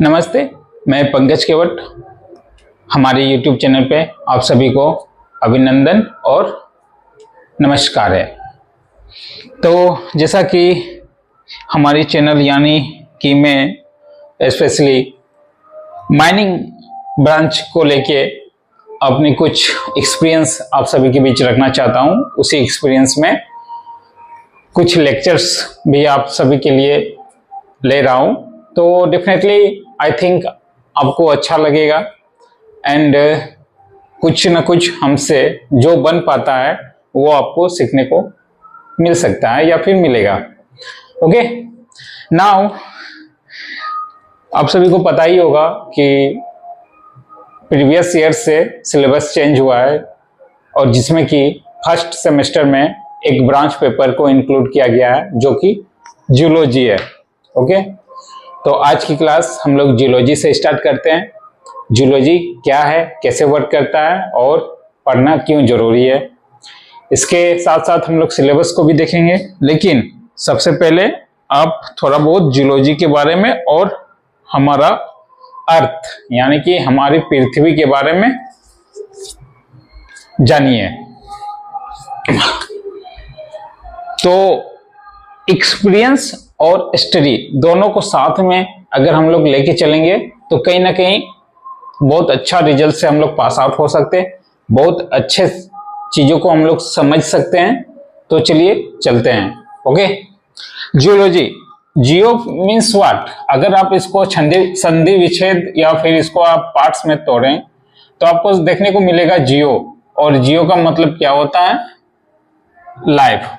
नमस्ते, मैं पंकज केवट। हमारे YouTube चैनल पे आप सभी को अभिनंदन और नमस्कार है। तो जैसा कि हमारी चैनल यानी कि मैं स्पेशली माइनिंग ब्रांच को लेके अपनी कुछ एक्सपीरियंस आप सभी के बीच रखना चाहता हूँ। उसी एक्सपीरियंस में कुछ लेक्चर्स भी आप सभी के लिए ले रहा हूँ, तो डेफिनेटली आई थिंक आपको अच्छा लगेगा एंड कुछ न कुछ हमसे जो बन पाता है वो आपको सीखने को मिल सकता है या फिर मिलेगा। ओके, नाउ आप सभी को पता ही होगा कि प्रीवियस ईयर से सिलेबस चेंज हुआ है और जिसमें कि फर्स्ट सेमेस्टर में एक ब्रांच पेपर को इंक्लूड किया गया है जो कि जियोलॉजी है। ओके, तो आज की क्लास हम लोग जियोलॉजी से स्टार्ट करते हैं। जियोलॉजी क्या है, कैसे वर्क करता है और पढ़ना क्यों जरूरी है। इसके साथ साथ हम लोग सिलेबस को भी देखेंगे, लेकिन सबसे पहले आप थोड़ा बहुत जियोलॉजी के बारे में और हमारा अर्थ यानी कि हमारी पृथ्वी के बारे में जानिए। तो एक्सपीरियंस और स्टडी दोनों को साथ में अगर हम लोग लेके चलेंगे तो कहीं ना कहीं बहुत अच्छा रिजल्ट से हम लोग पास आउट हो सकते हैं, बहुत अच्छे चीजों को हम लोग समझ सकते हैं। तो चलिए चलते हैं। Okay, geology, Jio means what. अगर आप इसको संधि विच्छेद या फिर इसको आप पार्ट्स में तोड़ें तो आपको देखने को मिलेगा जियो, और जियो का मतलब क्या होता है? लाइफ।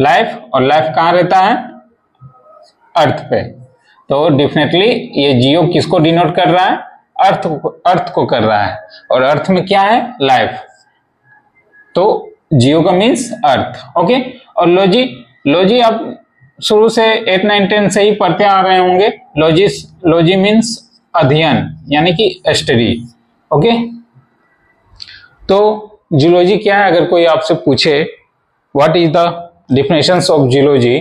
लाइफ, और लाइफ कहाँ रहता है? अर्थ पे। तो डेफिनेटली ये जियो किसको डिनोट कर रहा है? अर्थ को कर रहा है, और अर्थ में क्या है? लाइफ। तो जियो का मीन्स अर्थ। ओके, और लॉजी, लॉजी आप शुरू से 8, 9, 10 से ही पढ़ते आ रहे होंगे। लॉजी मीन्स अध्ययन यानी कि स्टडी। ओके, तो जियोलॉजी क्या है? अगर कोई आपसे पूछे what is the definitions of geology,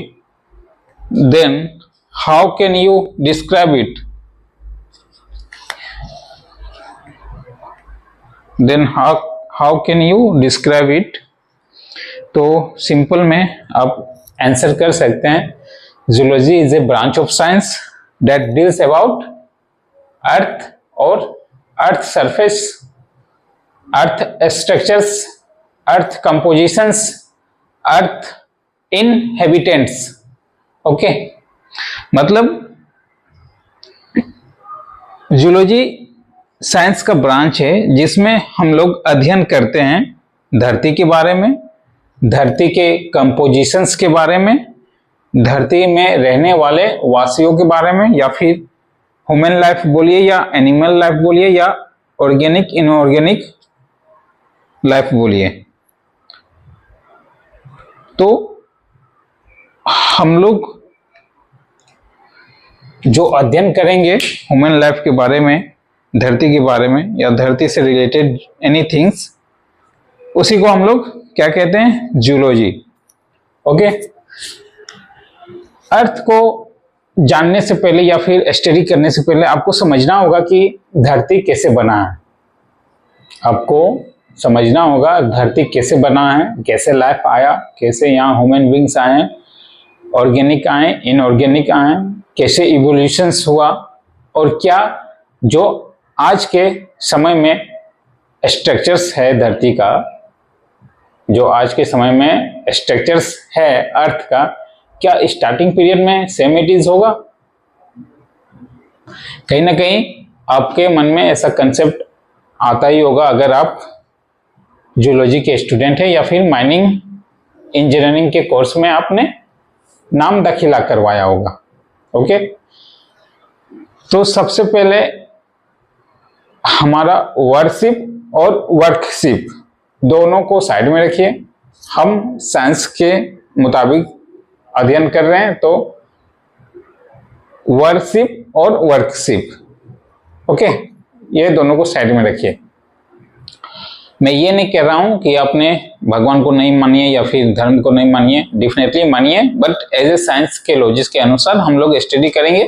then how can you describe it? Then how can you describe it? तो सिंपल में आप आंसर कर सकते हैं, geology is a branch of science that deals about earth और earth surface, earth structures, earth compositions, earth inhabitants. Okay, मतलब geology science का branch है जिसमें हम लोग अध्ययन करते हैं धरती के बारे में, धरती के कंपोजिशंस के बारे में, धरती में रहने वाले वासियों के बारे में, या फिर ह्यूमन लाइफ बोलिए या एनिमल लाइफ बोलिए या ऑर्गेनिक इनऑर्गेनिक लाइफ बोलिए। तो हम लोग जो अध्ययन करेंगे ह्यूमन लाइफ के बारे में, धरती के बारे में या धरती से रिलेटेड एनीथिंग्स, उसी को हम लोग क्या कहते हैं? जियोलॉजी। ओके, अर्थ को जानने से पहले या फिर स्टडी करने से पहले आपको समझना होगा कि धरती कैसे बना है। आपको समझना होगा धरती कैसे बना है, कैसे लाइफ आया, कैसे यहाँ ह्यूमन बींग्स आए, ऑर्गेनिक आए, इनऑर्गेनिक आए, कैसे इवोल्यूशंस हुआ, और क्या जो आज के समय में स्ट्रक्चर्स है धरती का, जो आज के समय में स्ट्रक्चर्स है अर्थ का, क्या स्टार्टिंग पीरियड में सेम इट इज होगा? कहीं ना कहीं आपके मन में ऐसा कंसेप्ट आता ही होगा अगर आप जियोलॉजी के स्टूडेंट है या फिर माइनिंग इंजीनियरिंग के कोर्स में आपने नाम दाखिला करवाया होगा। ओके, तो सबसे पहले हमारा वर्कशिप और वर्कशिप दोनों को साइड में रखिए। हम साइंस के मुताबिक अध्ययन कर रहे हैं, तो वर्कशिप और वर्कशिप, ओके, ये दोनों को साइड में रखिए। मैं ये नहीं कह रहा हूं कि आपने भगवान को नहीं मानिए या फिर धर्म को नहीं मानिए, डेफिनेटली मानिए, बट एज ए साइंस के लॉजिक के अनुसार हम लोग स्टडी करेंगे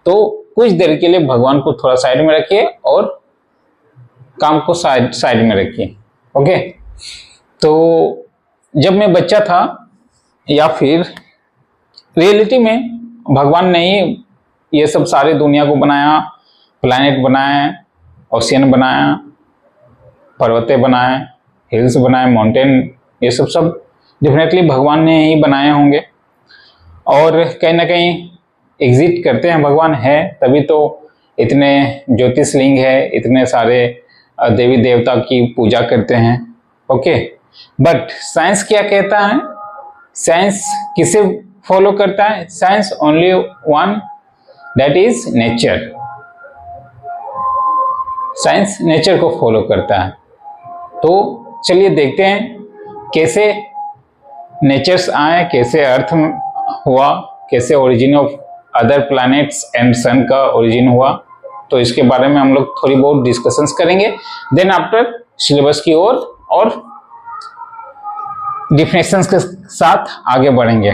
तो कुछ देर के लिए भगवान को थोड़ा साइड में रखिए और काम को साइड में रखिए। ओके, तो जब मैं बच्चा था या फिर रियलिटी में भगवान ने ही ये सब सारी दुनिया को बनाया, प्लैनेट बनाया, ओशियन बनाया, पर्वतें बनाए, हिल्स बनाए, माउंटेन, ये सब डेफिनेटली भगवान ने ही बनाए होंगे। और कहीं ना कहीं एग्जिस्ट करते हैं, भगवान है तभी तो इतने ज्योतिषलिंग है, इतने सारे देवी देवता की पूजा करते हैं। ओके, बट साइंस क्या कहता है? साइंस किसे फॉलो करता है? Science only one, that is nature. Science nature को फॉलो करता है। तो चलिए देखते हैं कैसे नेचर्स आए, कैसे अर्थ हुआ, कैसे origin of other planets and sun का ओरिजिन हुआ। तो इसके बारे में हम लोग थोड़ी बहुत डिस्कशंस करेंगे। देन आफ्टर सिलेबस की ओर और डिफिनेशंस के साथ आगे बढ़ेंगे।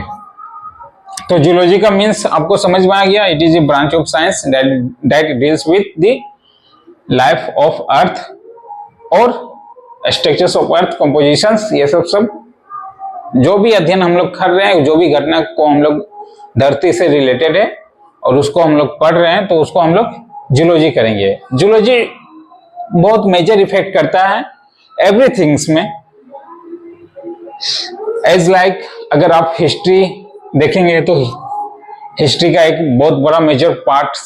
तो जूलॉजी का मीन्स आपको समझ में आ गया। It is a branch of science that deals with the life of earth और स्ट्रक्चर्स ऑफ अर्थ, कंपोजिशंस, ये सब जो भी अध्ययन हम लोग कर रहे हैं, जो भी घटना को हम लोग धरती से रिलेटेड है और उसको हम लोग पढ़ रहे हैं, तो उसको हम लोग जूलॉजी करेंगे। जूलॉजी बहुत मेजर इफेक्ट करता है एवरीथिंग्स में। एज लाइक अगर आप हिस्ट्री देखेंगे तो हिस्ट्री का एक बहुत बड़ा मेजर पार्ट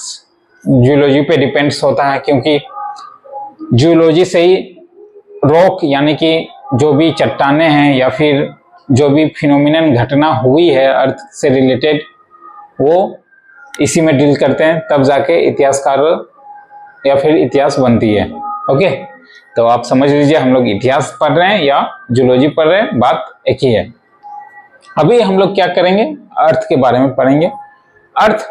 जूलॉजी पे डिपेंड्स होता है, क्योंकि जूलॉजी से ही रॉक यानी कि जो भी चट्टाने हैं या फिर जो भी फिनोमिनन घटना हुई है अर्थ से रिलेटेड, वो इसी में डील करते हैं, तब जाके इतिहासकार या फिर इतिहास बनती है। ओके, तो आप समझ लीजिए हम लोग इतिहास पढ़ रहे हैं या जूलॉजी पढ़ रहे हैं, बात एक ही है। अभी हम लोग क्या करेंगे? अर्थ के बारे में पढ़ेंगे। अर्थ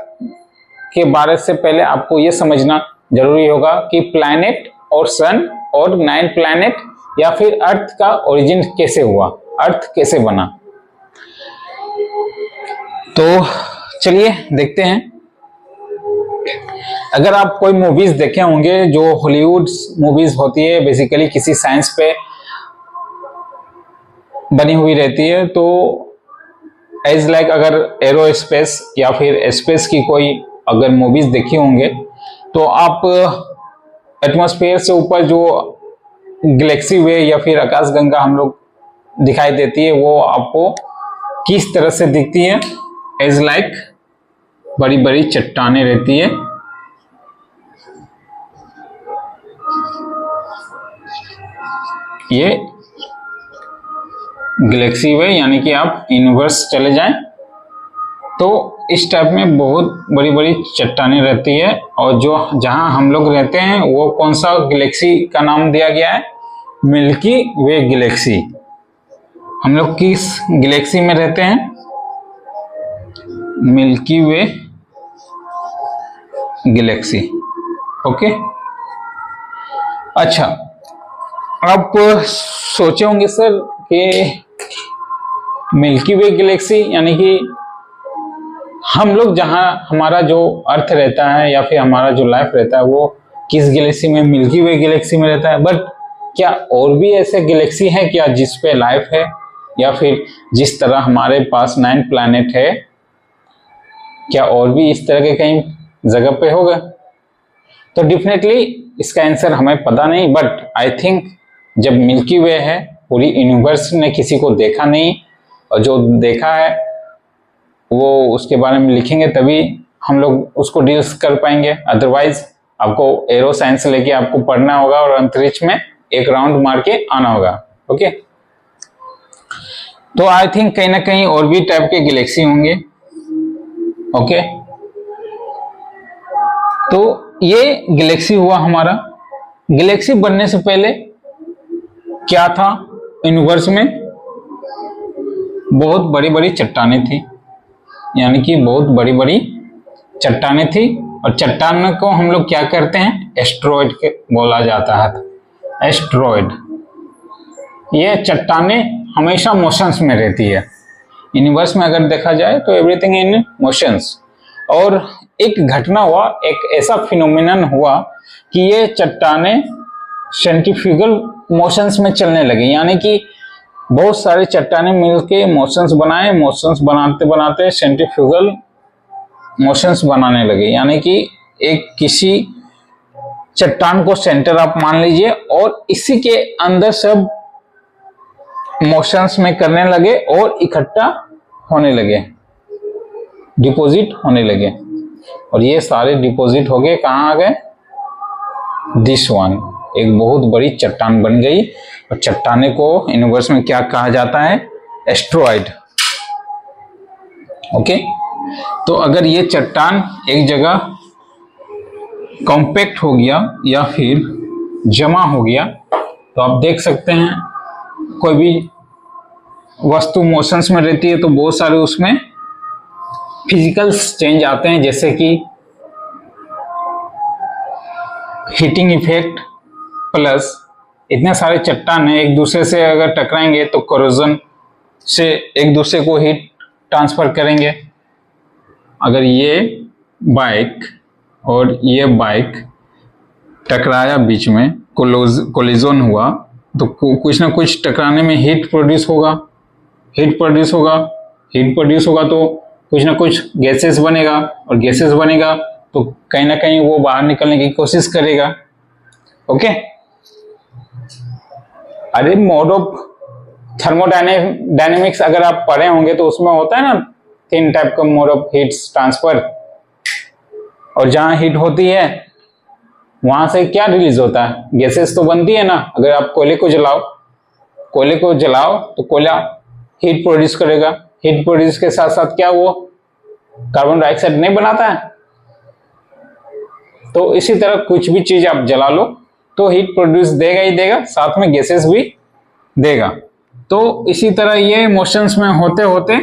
के बारे से पहले आपको ये समझना जरूरी होगा कि प्लैनेट और सन और 9 प्लैनेट या फिर अर्थ का ओरिजिन कैसे हुआ, अर्थ कैसे बना। तो चलिए देखते हैं। अगर आप कोई मूवीज देखे होंगे जो हॉलीवुड मूवीज होती है, बेसिकली किसी साइंस पे बनी हुई रहती है, तो एज लाइक अगर एरोस्पेस या फिर स्पेस की कोई अगर मूवीज देखी होंगे, तो आप एटमॉस्फेयर से ऊपर जो गैलेक्सी वे या फिर आकाशगंगा हम लोग दिखाई देती है, वो आपको किस तरह से दिखती है? एज लाइक बड़ी बड़ी चट्टानें रहती है, ये गैलेक्सी वे, यानी कि आप यूनिवर्स चले जाएं तो इस टाइप में बहुत बड़ी बड़ी चट्टानें रहती है। और जो जहां हम लोग रहते हैं वो कौन सा गैलेक्सी का नाम दिया गया है? मिल्की वे गैलेक्सी। हम लोग किस गैलेक्सी में रहते हैं? मिल्की वे गैलेक्सी। ओके, अच्छा, आप सोचे होंगे सर कि मिल्की वे गैलेक्सी यानी कि हम लोग जहां हमारा जो अर्थ रहता है या फिर हमारा जो लाइफ रहता है वो किस गैलेक्सी में? मिल्की वे गैलेक्सी में रहता है। बट क्या और भी ऐसे गैलेक्सी हैं क्या जिस पे लाइफ है, या फिर जिस तरह हमारे पास 9 प्लैनेट है, क्या और भी इस तरह के कहीं जगह पे होगा? तो डेफिनेटली इसका आंसर हमें पता नहीं, बट आई थिंक जब मिल्की वे है, पूरी यूनिवर्स ने किसी को देखा नहीं, और जो देखा है वो उसके बारे में लिखेंगे तभी हम लोग उसको डील्स कर पाएंगे। अदरवाइज आपको एरो साइंस लेके आपको पढ़ना होगा और अंतरिक्ष में एक राउंड मार के आना होगा। ओके, तो आई थिंक कहीं ना कहीं और भी टाइप के गैलेक्सी होंगे। ओके, तो ये गैलेक्सी हुआ हमारा। गैलेक्सी बनने से पहले क्या था? यूनिवर्स में बहुत बड़ी बड़ी चट्टानें थी, यानी कि बहुत बड़ी बड़ी चट्टानें थी। और चट्टान को हम लोग क्या करते हैं? एस्ट्रॉइड के बोला जाता है। एस्ट्रॉइड, ये चट्टानें हमेशा मोशंस में रहती है। यूनिवर्स में अगर देखा जाए तो एवरीथिंग इन मोशंस, और एक घटना हुआ, एक ऐसा फिनोमिनन हुआ कि ये चट्टानें सेंट्रीफ्यूगल मोशंस में चलने लगी, यानी कि बहुत सारे चट्टानें मिलके मोशंस बनाए, मोशंस बनाते बनाते सेंट्रीफ्यूगल मोशंस बनाने लगे, यानी कि एक किसी चट्टान को सेंटर आप मान लीजिए और इसी के अंदर सब मोशंस में करने लगे और इकट्ठा होने लगे, डिपॉजिट होने लगे। और ये सारे डिपॉजिट हो गए, कहाँ आ गए? दिस वन, एक बहुत बड़ी चट्टान बन गई। और चट्टाने को यूनिवर्स में क्या कहा जाता है? एस्ट्रॉइड। ओके, तो अगर ये चट्टान एक जगह कॉम्पैक्ट हो गया या फिर जमा हो गया, तो आप देख सकते हैं कोई भी वस्तु मोशंस में रहती है तो बहुत सारे उसमें फिजिकल चेंज आते हैं, जैसे कि हीटिंग इफेक्ट, प्लस इतने सारे चट्टान हैं एक दूसरे से अगर टकराएंगे तो कोरोजन से एक दूसरे को हीट ट्रांसफर करेंगे। अगर ये बाइक और ये बाइक टकराया, बीच में कोलिजन हुआ, तो कुछ ना कुछ टकराने में हीट प्रोड्यूस होगा, हीट प्रोड्यूस होगा, हीट प्रोड्यूस होगा तो कुछ ना कुछ गैसेस बनेगा, और गैसेस बनेगा तो कहीं ना कहीं वो बाहर निकलने की कोशिश करेगा। ओके, अरे मोड ऑफ थर्मोडायनेमिक्स अगर आप पढ़े होंगे तो उसमें होता है ना 3 टाइप का मोड ऑफ हीट ट्रांसफर, और जहां हीट होती है वहां से क्या रिलीज होता है? गैसेस तो बनती है ना। अगर आप कोयले को जलाओ तो कोयला हीट प्रोड्यूस करेगा, हीट प्रोड्यूस के साथ साथ क्या वो कार्बन डाइऑक्साइड नहीं बनाता है? तो इसी तरह कुछ भी चीज आप जला लो तो हीट प्रोड्यूस देगा ही देगा, साथ में गैसेस भी देगा। तो इसी तरह ये मोशंस में होते होते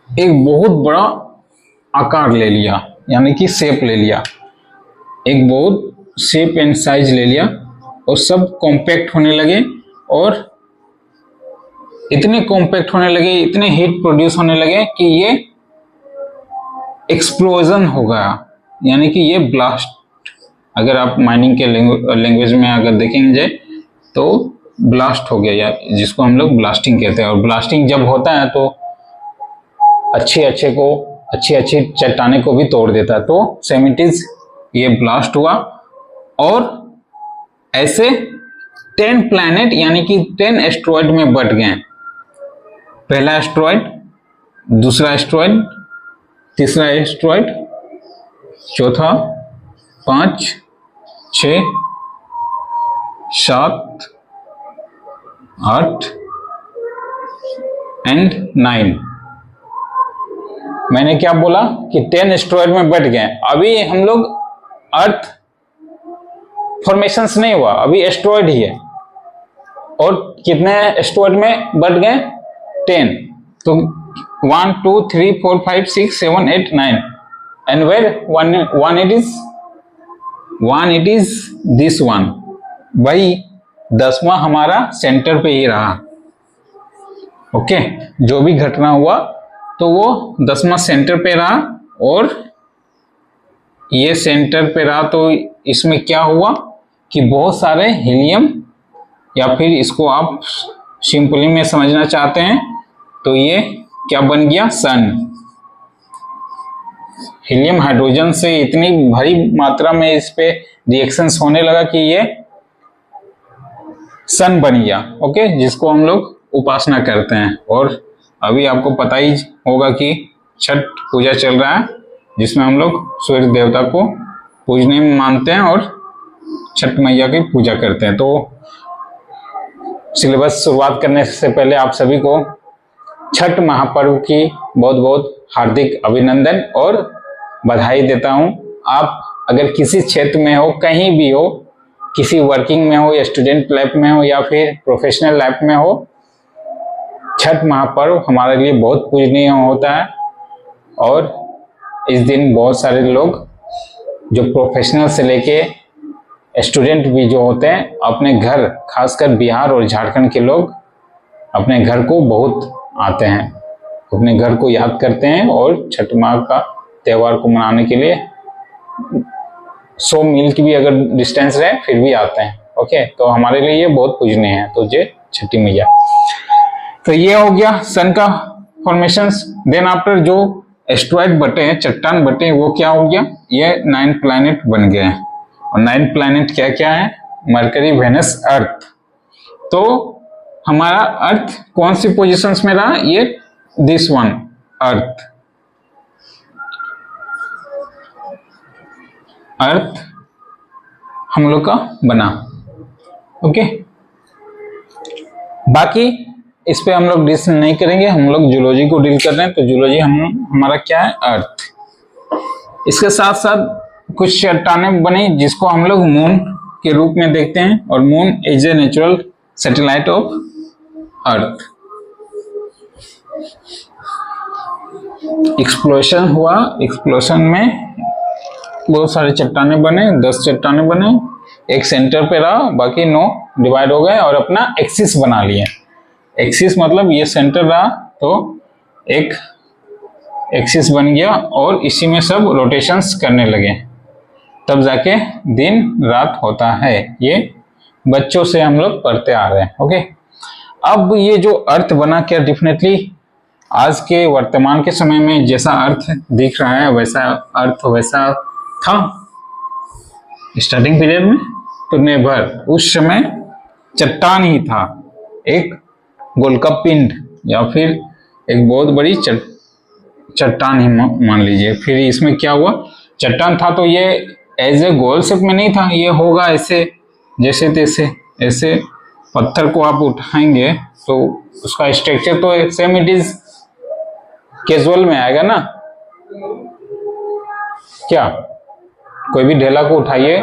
एक बहुत बड़ा आकार ले लिया, यानी कि शेप ले लिया, एक बहुत शेप एंड साइज ले लिया, और सब कॉम्पैक्ट होने लगे, और इतने कॉम्पैक्ट होने लगे, इतने हीट प्रोड्यूस होने लगे कि ये एक्सप्लोजन हो गया, यानी कि ये ब्लास्ट। अगर आप माइनिंग के लैंग्वेज में अगर देखेंगे तो ब्लास्ट हो गया, या जिसको हम लोग ब्लास्टिंग कहते हैं। और ब्लास्टिंग जब होता है तो अच्छी चट्टाने को भी तोड़ देता है। तो सेमिटीज ये ब्लास्ट हुआ, और ऐसे 10 प्लैनेट यानी कि 10 एस्ट्रॉइड में बट गए। पहला एस्ट्रॉइड, दूसरा एस्ट्रॉइड, तीसरा एस्ट्रॉइड, चौथा, 5, 6, 7, 8 एंड 9। मैंने क्या बोला कि 10 एस्ट्रॉइड में बट गए। अभी हम लोग अर्थ फॉर्मेशंस नहीं हुआ, अभी एस्ट्रॉइड ही है। और कितने एस्ट्रॉइड में बट गए? 10। तो 1, 2, 3, 4, 5, 6, 7, 8, 9 and where one it is this one। भाई 10वां हमारा सेंटर पे ही रहा। ओके, जो भी घटना हुआ तो वो 10वां सेंटर पे रहा, और ये सेंटर पे रहा तो इसमें क्या हुआ कि बहुत सारे हीलियम, या फिर इसको आप सिंपली में समझना चाहते हैं तो ये क्या बन गया? सन। हीलियम हाइड्रोजन से इतनी भारी मात्रा में इस पे रिएक्शंस होने लगा कि ये सन बन गया। ओके, जिसको हम लोग उपासना करते हैं। और अभी आपको पता ही होगा कि छठ पूजा चल रहा है, जिसमें हम लोग सूर्य देवता को पूजने में मानते हैं और छठ मैया की पूजा करते हैं। तो सिलेबस शुरुआत करने से पहले आप सभी को छठ महापर्व की बहुत बहुत हार्दिक अभिनंदन और बधाई देता हूं। आप अगर किसी क्षेत्र में हो, कहीं भी हो, किसी वर्किंग में हो या स्टूडेंट लाइफ में हो या फिर प्रोफेशनल लाइफ में हो, छठ महापर्व हमारे लिए बहुत पूजनीय होता है। और इस दिन बहुत सारे लोग जो प्रोफेशनल से लेके स्टूडेंट भी जो होते हैं, अपने घर, खासकर बिहार और झारखंड के लोग अपने घर को बहुत आते हैं, अपने घर को याद करते हैं और छठ माँ का त्योहार को मनाने के लिए 100 मील की भी अगर डिस्टेंस रहे फिर भी आते हैं। ओके, तो हमारे लिए ये बहुत पूजनीय है, तो ये छठी मैया। तो ये हो गया सन का फॉर्मेशंस। देन आफ्टर जो एस्ट्रॉइड बटे, चट्टान बटे, वो क्या हो गया, ये 9 प्लैनेट बन गए हैं। और 9 प्लैनेट क्या क्या है, मरकरी, वेनस, अर्थ। तो हमारा अर्थ कौन सी पोजीशंस में रहा, ये दिस वन अर्थ। अर्थ हम लोग का बना। ओके, बाकी इस पे हम लोग डिस्कस नहीं करेंगे, हम लोग जूलॉजी को डील कर रहे हैं। तो जूलॉजी हमारा क्या है, अर्थ। इसके साथ साथ कुछ चट्टानें बनी जिसको हम लोग मून के रूप में देखते हैं, और moon is a natural satellite of earth. Explosion हुआ, एक्सप्लोशन में बहुत सारे चट्टानें बने, 10 चट्टानें बने, एक सेंटर पे रहा, बाकी 9 डिवाइड हो गए और अपना एक्सिस बना लिए। एक्सिस मतलब ये सेंटर रहा तो एक एक्सिस बन गया, और इसी में सब रोटेशंस करने लगे, तब जाके दिन रात होता है। ये बच्चों से हम लोग पढ़ते आ रहे हैं। ओके, अब ये जो अर्थ बना, क्या डेफिनेटली आज के वर्तमान के समय में जैसा अर्थ दिख रहा है वैसा अर्थ वैसा था स्टार्टिंग पीरियड में? तो नेवर, उस समय चट्टान ही था, एक गोलका पिंड या फिर एक बहुत बड़ी चट्टान ही मान लीजिए। फिर इसमें क्या हुआ, चट्टान था तो ये एज ए गोल शेप में नहीं था, ये होगा ऐसे जैसे तैसे, ऐसे पत्थर को आप उठाएंगे तो उसका स्ट्रक्चर तो सेम इट इज कैजुअल में आएगा ना। क्या कोई भी ढेला को उठाइए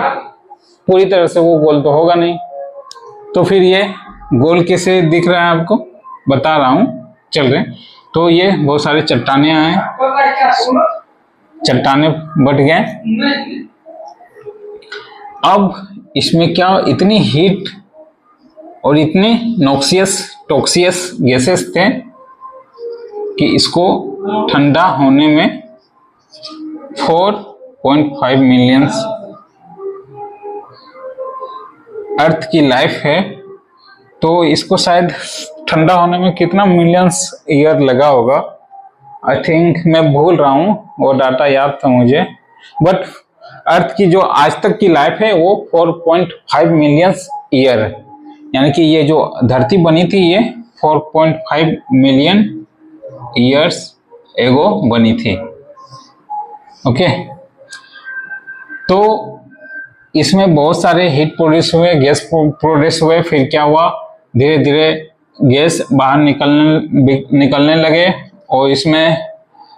पूरी तरह से वो गोल तो होगा नहीं। तो फिर ये गोल कैसे दिख रहा है आपको बता रहा हूं, चल रहे। तो ये बहुत सारे चट्टाने आए, चट्टाने बट गए। अब इसमें क्या, इतनी हीट और इतने नॉक्सियस टॉक्सियस गैसेस थे कि इसको ठंडा होने में 4.5 मिलियंस अर्थ की लाइफ है, तो इसको शायद ठंडा होने में कितना मिलियंस ईयर लगा होगा। आई थिंक मैं भूल रहा हूँ, वो डाटा याद था मुझे, बट अर्थ की जो आज तक की लाइफ है वो 4.5 मिलियंस ईयर है। यानी कि ये जो धरती बनी थी ये 4.5 मिलियन ईयर्स एगो बनी थी। ओके, तो इसमें बहुत सारे हीट प्रोड्यूस हुए, गैस प्रोड्यूस हुए। फिर क्या हुआ, धीरे धीरे गैस बाहर निकलने लगे और इसमें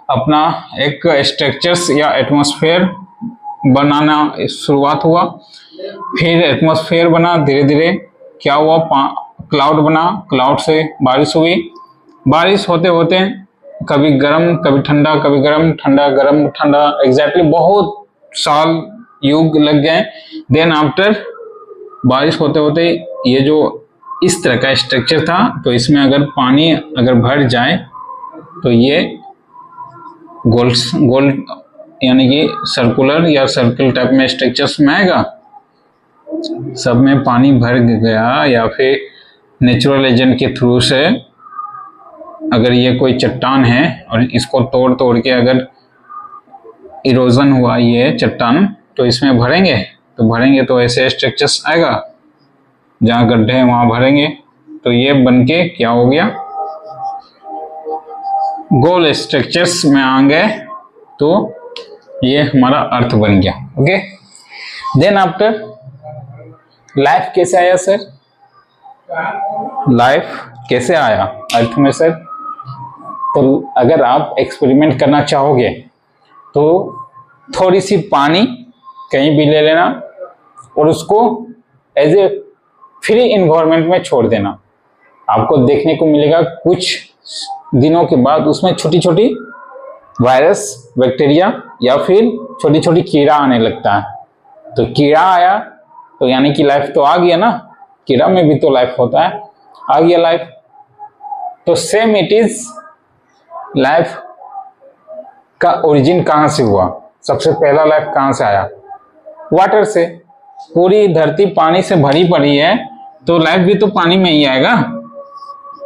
अपना एक स्ट्रक्चर्स या एटमॉस्फेयर बनाना शुरुआत हुआ। फिर एटमॉस्फेयर बना, धीरे धीरे क्या हुआ, क्लाउड बना, क्लाउड से बारिश हुई। बारिश होते होते कभी गर्म कभी ठंडा, कभी गर्म ठंडा, गर्म ठंडा, एग्जैक्टली बहुत साल युग लग गए। देन आफ्टर बारिश होते होते ये जो इस तरह का स्ट्रक्चर था, तो इसमें अगर पानी अगर भर जाए तो ये गोल यानी कि सर्कुलर या सर्कल टाइप में स्ट्रक्चर्स में आएगा। सब में पानी भर गया या फिर नेचुरल एजेंट के थ्रू से अगर ये कोई चट्टान है और इसको तोड़ तोड़ के अगर इरोजन हुआ ये चट्टान, तो इसमें भरेंगे तो ऐसे स्ट्रक्चर्स आएगा, जहाँ गड्ढे हैं वहां भरेंगे, तो ये बनके क्या हो गया, गोल स्ट्रक्चर्स में आ गए, तो ये हमारा अर्थ बन गया। ओके, देन आफ्टर लाइफ कैसे आया सर? लाइफ कैसे आया अर्थ में सर? तो अगर आप एक्सपेरिमेंट करना चाहोगे तो थोड़ी सी पानी कहीं भी ले लेना और उसको एज ए फ्री इन्वायरमेंट में छोड़ देना। आपको देखने को मिलेगा कुछ दिनों के बाद उसमें छोटी छोटी वायरस, बैक्टीरिया या फिर छोटी छोटी कीड़ा आने लगता है। तो कीड़ा आया तो यानी कि लाइफ तो आ गया ना, कीड़ा में भी तो लाइफ होता है, आ गया लाइफ। तो सेम इट इज लाइफ का ओरिजिन कहां से हुआ, सबसे पहला लाइफ कहां से आया? वाटर से। पूरी धरती पानी से भरी पड़ी है तो लाइफ भी तो पानी में ही आएगा।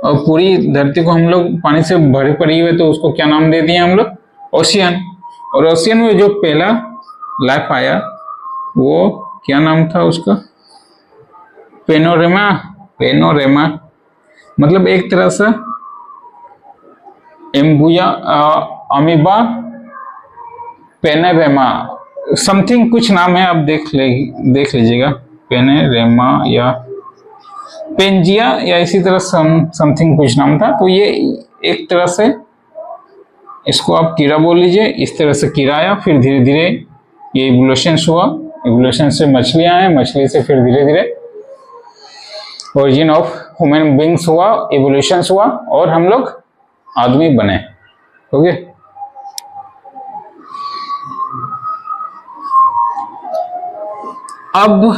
और पूरी धरती को हम लोग पानी से भरी पड़ी हुई, तो उसको क्या नाम दे दिए हम लोग? ओशियन। और ओशियन में जो पहला लाइफ आया वो क्या नाम था उसका? पेनोरेमा। पेनोरेमा मतलब एक तरह से एम्बुया, अमीबा, पेनेरेमा, समथिंग कुछ नाम है, आप देख लीजिएगा। पेनेरेमा या पेंजिया या इसी तरह समथिंग कुछ नाम था। तो ये एक तरह से इसको आप कीड़ा बोल लीजिए। इस तरह से कीड़ा आया, फिर धीरे धीरे ये इवोल्यूशन हुआ। इवोल्यूशन से मछलियां आए, मछली से फिर धीरे धीरे ओरिजिन ऑफ ह्यूमन बींग्स हुआ, इवोल्यूशन हुआ और हम लोग आदमी बने। ओके, अब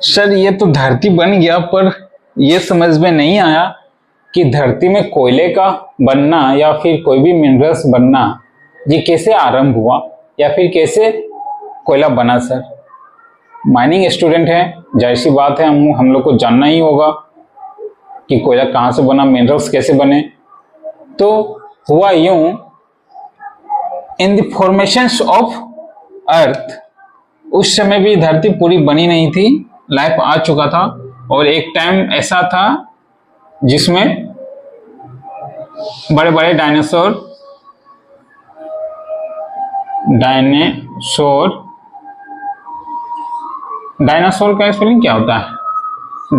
सर ये तो धरती बन गया, पर ये समझ में नहीं आया कि धरती में कोयले का बनना या फिर कोई भी मिनरल्स बनना ये कैसे आरंभ हुआ या फिर कैसे कोयला बना? सर माइनिंग स्टूडेंट है, जाहिर सी बात है हम लोग को जानना ही होगा कि कोयला कहाँ से बना, मिनरल्स कैसे बने। तो हुआ यूं, in the formations of earth, उस समय भी धरती पूरी बनी नहीं थी, लाइफ आ चुका था। और एक टाइम ऐसा था जिसमें बड़े बड़े डायनासोर का स्पेलिंग क्या होता है?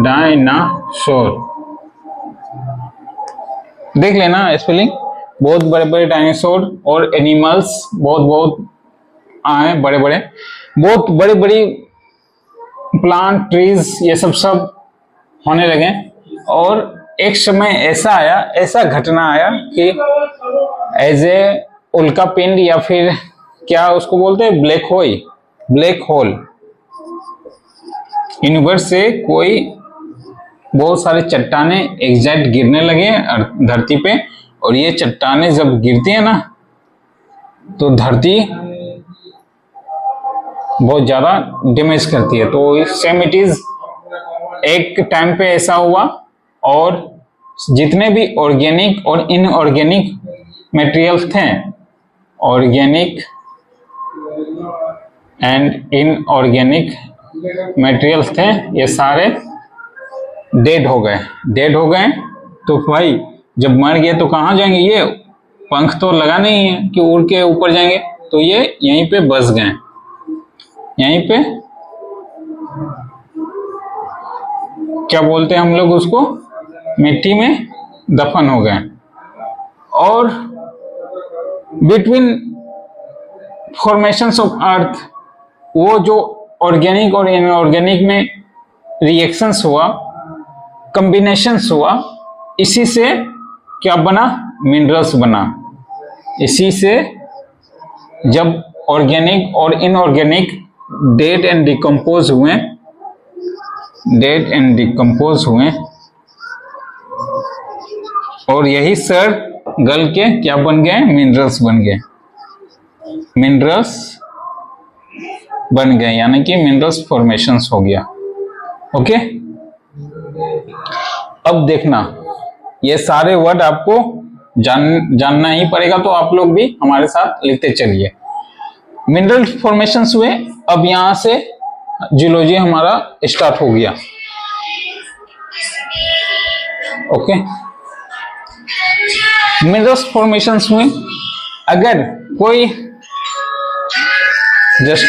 डायनासोर, देख लेना स्पेलिंग। बहुत बड़े बड़े डायनासोर और एनिमल्स बहुत आए, बड़े बड़ी प्लांट, ट्रीज, ये सब होने लगे। और एक समय ऐसा आया, ऐसा घटना आया कि एज ए उल्का पिंड या फिर क्या उसको बोलते हैं, ब्लैक होल, यूनिवर्स से कोई बहुत सारे चट्टाने एग्जैक्ट गिरने लगे धरती पे। और ये चट्टाने जब गिरती है ना तो धरती बहुत ज्यादा डैमेज करती है। तो सेम इट इज, एक टाइम पे ऐसा हुआ और जितने भी ऑर्गेनिक और इनऑर्गेनिक मटेरियल्स थे, ऑर्गेनिक एंड इनऑर्गेनिक मटेरियल्स थे, ये सारे डेड हो गए। तो भाई जब मर गए तो कहाँ जाएंगे? ये पंख तो लगा नहीं है कि उड़ के ऊपर जाएंगे, तो ये यहीं पे बस गए, यहीं पे क्या बोलते हैं हम लोग उसको, मिट्टी में दफन हो गए। और बिटवीन फॉर्मेशंस ऑफ अर्थ, वो जो ऑर्गेनिक और इनऑर्गेनिक में रिएक्शंस हुआ, कॉम्बिनेशंस हुआ, इसी से क्या बना? मिनरल्स बना। इसी से जब ऑर्गेनिक और इनऑर्गेनिक डेड एंड डिकम्पोज हुए और यही सर गल के क्या बन गए? मिनरल्स बन गए, यानी कि मिनरल्स फॉर्मेशंस हो गया। ओके, अब देखना ये सारे वर्ड आपको जानना ही पड़ेगा, तो आप लोग भी हमारे साथ लिखते चलिए। मिनरल फॉर्मेशंस हुए, अब यहां से जियोलॉजी हमारा स्टार्ट हो गया। ओके, मिनरल्स फॉर्मेशंस हुए, अगर कोई जस्ट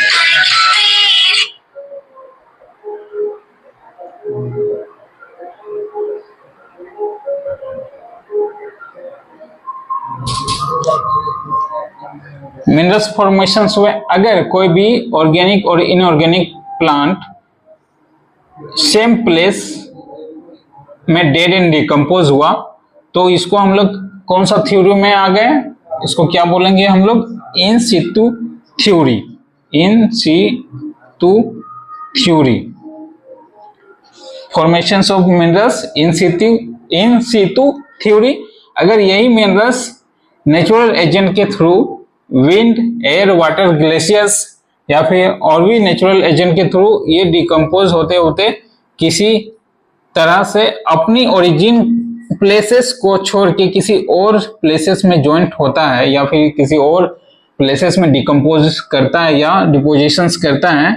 मिनरल्स फॉर्मेशंस हुए, अगर कोई भी ऑर्गेनिक और इनऑर्गेनिक प्लांट सेम प्लेस में डेड एंड डिकम्पोज हुआ, तो इसको हम लोग कौन सा थ्योरी में आ गए? इसको क्या बोलेंगे हम लोग? In situ theory. Formations of minerals in situ theory. अगर यही मिनरल्स नेचुरल एजेंट के through, wind, air, water, glaciers या फिर और भी नेचुरल एजेंट के थ्रू ये डिकम्पोज होते होते किसी तरह से अपनी ओरिजिन प्लेसेस को छोड़ के किसी और प्लेसेस में जॉइंट होता है या फिर किसी और प्लेसेस में डिकम्पोज करता है या डिपोजिशंस करता है।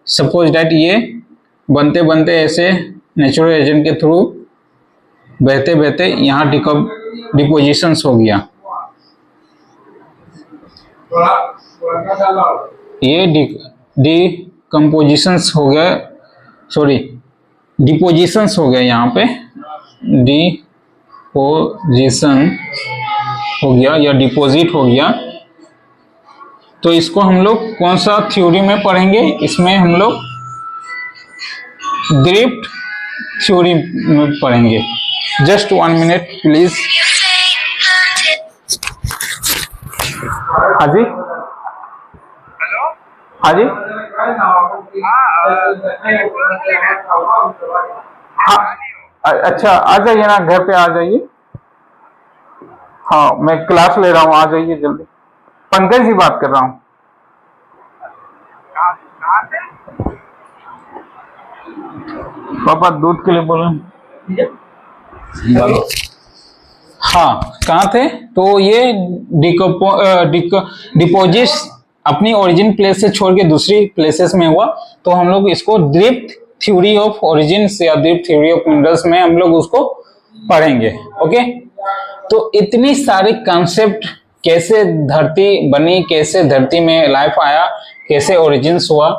सपोज डैट ये बनते बनते ऐसे नेचुरल एजेंट के थ्रू बहते बहते यहाँ डिपोजिशंस हो गया, ये डिकम्पोजिशंस हो गया, सॉरी डिपोजिशंस हो गया, यहाँ पे डिपोजिशन हो गया या डिपॉजिट हो गया। तो इसको हम लोग कौन सा थ्योरी में पढ़ेंगे? इसमें हम लोग ड्रिफ्ट थ्योरी में पढ़ेंगे। Just 1 minute please. हाँ जी, हाँ जी, हाँ अच्छा आ जाइए ना, घर पे आ जाइए। हाँ मैं क्लास ले रहा हूँ, आ जाइए जल्दी। पंकज जी बात कर रहा हूँ। पापा दूध के लिए बोल रहे हैं। हाँ कहाँ थे? तो ये डिपोजिट अपनी ओरिजिन प्लेस से छोड़ के दूसरी प्लेसेस में हुआ, तो हम लोग इसको ड्रिफ्ट थ्योरी ऑफ ओरिजिन्स या ड्रिफ्ट थ्योरी ऑफ मिनरल्स में हम लोग उसको पढ़ेंगे। ओके, तो इतनी सारी कॉन्सेप्ट, कैसे धरती बनी, कैसे धरती में लाइफ आया, कैसे ओरिजिन्स हुआ,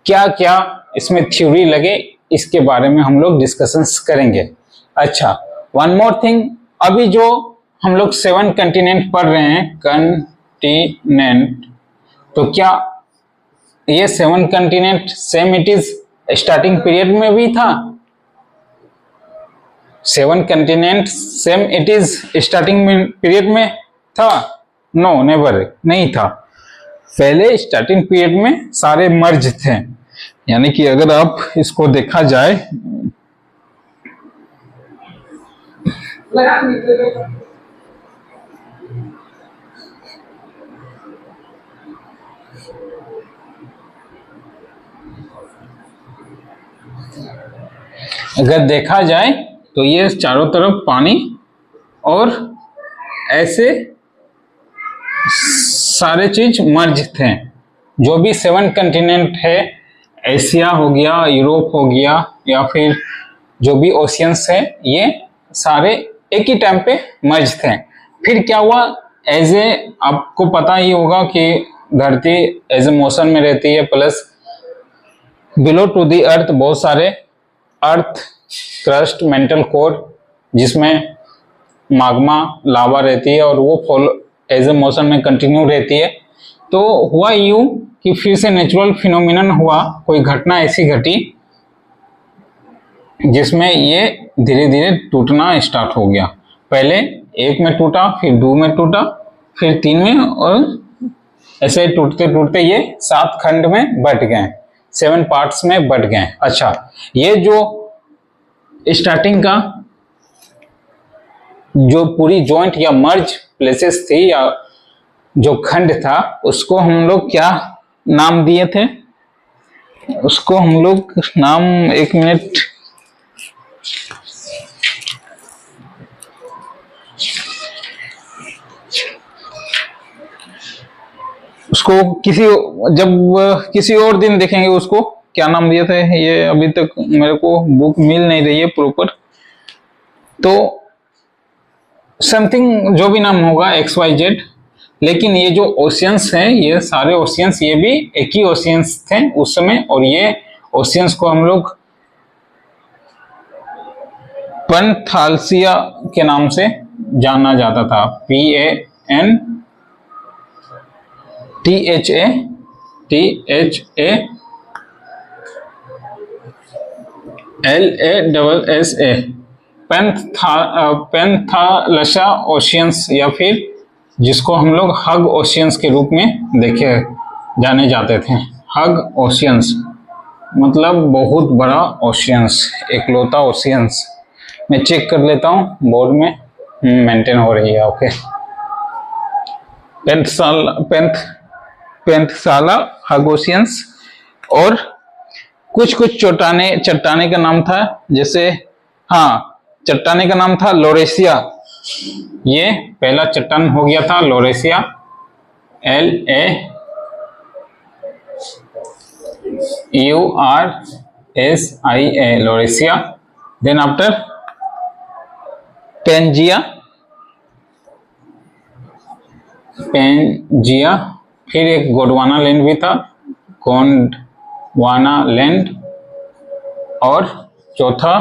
क्या क्या इसमें थ्योरी लगे, इसके बारे में हम लोग डिस्कशंस करेंगे। अच्छा, वन मोर थिंग, अभी जो हम लोग 7 कंटिनेंट पढ़ रहे हैं, कंटिनेंट, तो क्या ये 7 continent same it is starting period में भी था? 7 continent same it is starting period में था? नो, नेवर, नहीं था। पहले स्टार्टिंग पीरियड में सारे मर्ज थे, यानी कि अगर आप इसको देखा जाए, अगर देखा जाए तो ये चारों तरफ पानी और ऐसे सारे चीज मर्ज थे। जो भी 7 कंटिनेंट है, एशिया हो गया, यूरोप हो गया, या फिर जो भी ओशियंस है, ये सारे एक ही टाइम पे मर्ज थे। फिर क्या हुआ, एज ए आपको पता ही होगा कि धरती एज ए मोशन में रहती है, प्लस बिलो टू दी अर्थ बहुत सारे अर्थ क्रस्ट, मेंटल कोर, जिसमें माग्मा लावा रहती है और वो फॉलो एज ए मोशन में कंटिन्यू रहती है। तो हुआ यूं कि फिर से नेचुरल फिनोमिनन हुआ, कोई घटना ऐसी घटी जिसमें ये धीरे धीरे टूटना स्टार्ट हो गया। पहले 1 में टूटा, फिर 2 में टूटा, फिर 3 में, और ऐसे टूटते टूटते ये 7 खंड में बट गए, 7 पार्ट्स में बट गए। अच्छा, ये जो स्टार्टिंग का जो पूरी जॉइंट या मर्ज प्लेसेस थी या जो खंड था, उसको हम लोग क्या नाम दिए थे? उसको हम लोग नाम, 1 मिनट, उसको जब किसी और दिन देखेंगे उसको क्या नाम दिए थे, ये अभी तक मेरे को बुक मिल नहीं रही है प्रॉपर। तो समथिंग जो भी नाम होगा XYZ, लेकिन ये जो ओशियंस हैं, ये सारे ओशियंस, ये भी एक ही ओशियंस थे उस समय, और ये ओशियंस को हम लोग पैंथालसिया के नाम से जाना जाता था। PANTHALSSA, पैंथालसा ओशियंस, या फिर जिसको हम लोग हग ओशियंस के रूप में देखे जाने जाते थे। हग ओशियंस मतलब बहुत बड़ा ओशियंस, एकलौता ओशियंस। मैं चेक कर लेता हूँ बोर्ड में, मेंटेन हो रही है। ओके, पेंथसाला हागोसियंस, और कुछ चट्टाने का नाम था, जैसे हाँ, चट्टाने का नाम था लोरेसिया। ये पहला चट्टान हो गया था लोरेसिया, LAURSIA, लोरेसिया। देन आफ्टर पेंजिया, फिर एक गोंडवाना लैंड भी था, गोंडवाना लैंड, और चौथा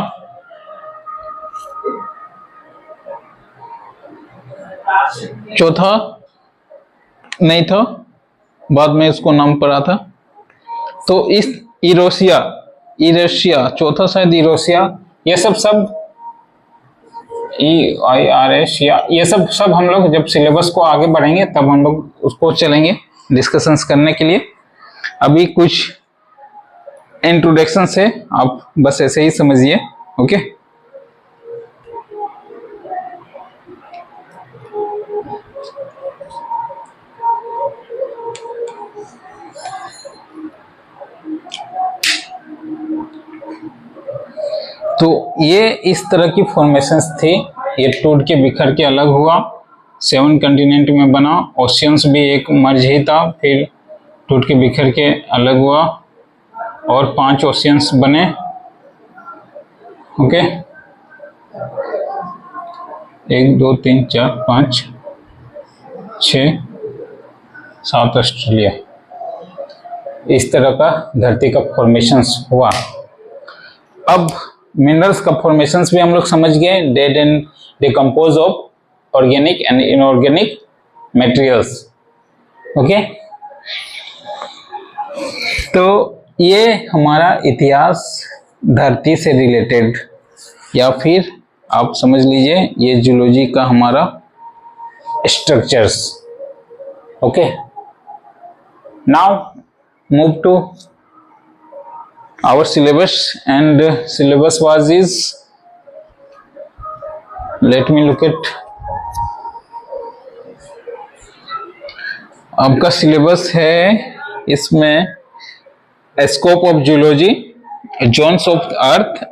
नहीं था, बाद में इसको नाम पड़ा था। तो इस इरोशिया चौथा शायद इरोशिया, ये सब EIRS, ये सब हम लोग जब सिलेबस को आगे बढ़ेंगे तब हम लोग उसको चलेंगे डिस्कशंस करने के लिए। अभी कुछ इंट्रोडक्शन से आप बस ऐसे ही समझिए, ओके। तो ये इस तरह की फॉर्मेशंस थी, ये टूट के बिखर के अलग हुआ, 7 कंटिनेंट में बना, ओशियंस भी एक मर्ज ही था, फिर टूट के बिखर के अलग हुआ और 5 ओशियंस बने, ओके। 1 2 3 4 5 6 7 ऑस्ट्रेलिया, इस तरह का धरती का फॉर्मेशंस हुआ। अब मिनरल्स का फॉर्मेशंस भी हम लोग समझ गए, dead and decompose of organic and inorganic materials, okay. तो ये हमारा इतिहास धरती से रिलेटेड, या फिर आप समझ लीजिए ये जूलॉजी का हमारा structures, okay. Now move to our syllabus, and syllabus is, let me look at, आपका सिलेबस है इसमें scope of zoology, zones of earth,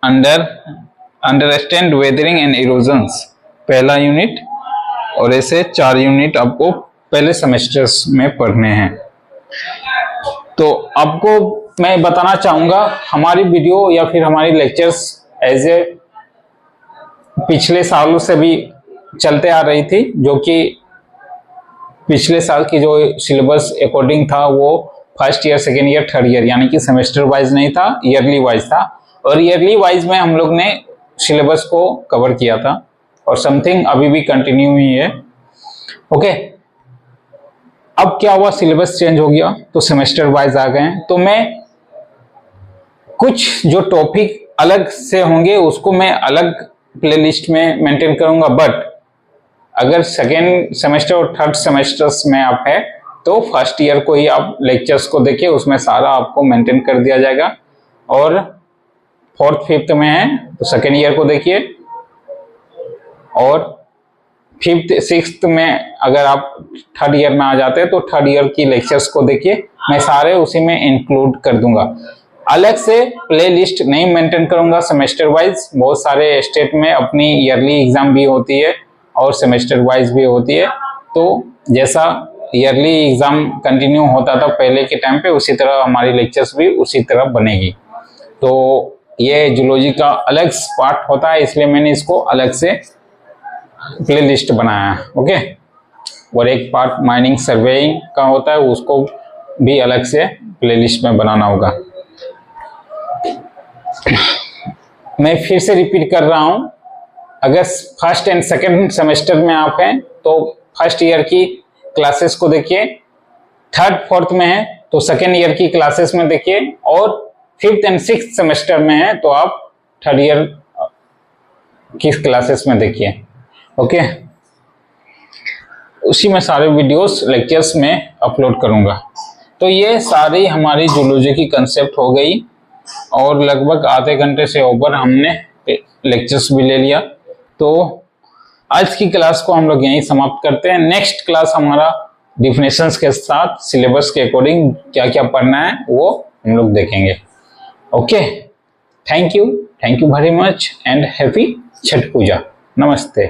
understand weathering and erosions, पहला यूनिट, और ऐसे 4 यूनिट आपको पहले सेमेस्टर्स में पढ़ने हैं। तो आपको मैं बताना चाहूंगा हमारी वीडियो या फिर हमारी लेक्चर्स एज ए पिछले सालों से भी चलते आ रही थी, जो कि पिछले साल की जो सिलेबस अकॉर्डिंग था वो first year, second year, third year, यानी कि सेमेस्टर वाइज नहीं था, ईयरली वाइज था। और ईयरली वाइज में हम लोग ने सिलेबस को कवर किया था, और समथिंग अभी भी कंटिन्यू ही है, ओके। अब क्या हुआ, सिलेबस चेंज हो गया तो सेमेस्टर वाइज आ गए हैं, तो मैं कुछ जो टॉपिक अलग से होंगे उसको मैं अलग प्लेलिस्ट में मेंटेन करूंगा, बट अगर सेकेंड सेमेस्टर और थर्ड सेमेस्टर्स में आप है तो फर्स्ट ईयर को ही आप लेक्चर्स को देखिए, उसमें सारा आपको मेंटेन कर दिया जाएगा। और फोर्थ फिफ्थ में है तो सेकेंड ईयर को देखिए, और फिफ्थ सिक्स्थ में अगर आप थर्ड ईयर में आ जाते हैं तो थर्ड ईयर की लेक्चर्स को देखिए, मैं सारे उसी में इंक्लूड कर दूंगा। अलग से प्ले लिस्ट नहीं मेंटेन करूंगा सेमेस्टर वाइज, बहुत सारे स्टेट में अपनी ईयरली एग्जाम भी होती है और सेमेस्टर वाइज भी होती है, तो जैसा ईयरली एग्जाम कंटिन्यू होता था पहले के टाइम पे, उसी तरह हमारी लेक्चर्स भी उसी तरह बनेगी। तो ये जूलॉजी का अलग पार्ट होता है, इसलिए मैंने इसको अलग से प्ले लिस्ट बनाया है, ओके। और एक पार्ट माइनिंग सर्वेइंग का होता है, उसको भी अलग से प्ले लिस्ट में बनाना होगा। मैं फिर से रिपीट कर रहा हूं, अगर फर्स्ट एंड सेकेंड सेमेस्टर में आप हैं तो फर्स्ट ईयर की क्लासेस को देखिए, थर्ड फोर्थ में है तो सेकेंड ईयर की क्लासेस में देखिए, और फिफ्थ एंड सिक्स्थ सेमेस्टर में है तो आप थर्ड ईयर की क्लासेस में देखिए, ओके। उसी में सारे वीडियोस लेक्चर्स में अपलोड करूंगा। तो ये सारी हमारी जूलॉजी की कंसेप्ट हो गई, और लगभग आधे घंटे से ऊपर हमने लेक्चर्स भी ले लिया। तो आज की क्लास को हम लोग यहीं समाप्त करते हैं। नेक्स्ट क्लास हमारा डिफिनेशंस के साथ सिलेबस के अकॉर्डिंग क्या क्या पढ़ना है वो हम लोग देखेंगे। Okay, thank you very much and happy Chhath Puja. नमस्ते।